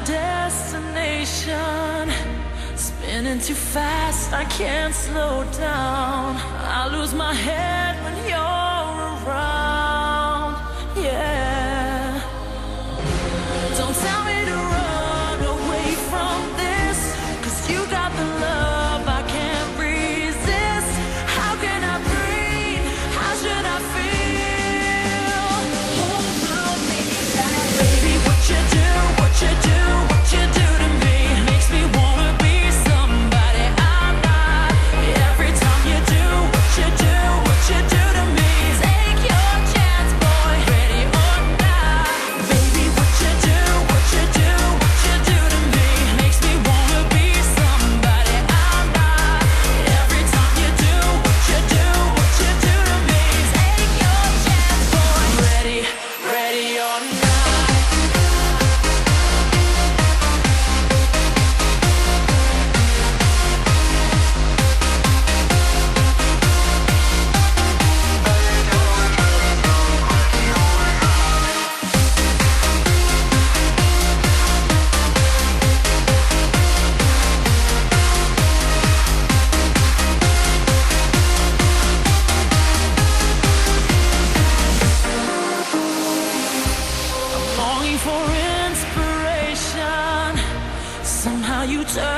destination. Spinning too fast, I can't slow down. I lose my head when you're around. Yeah. Don't tell me to run away from this, 'cause you got the love I can't resist. How can I breathe? How should I feel? Hold me back. Baby, what you do, what you do, what you do to me makes me wanna be somebody I'm not. Every time you do what you do, what you do to me, take your chance, boy, ready or not. Baby, what you do, what you do, what you do to me makes me wanna be somebody I'm not. Every time you do what you do, what you do to me, take your chance, boy, ready or not. Longing for inspiration. Somehow you turn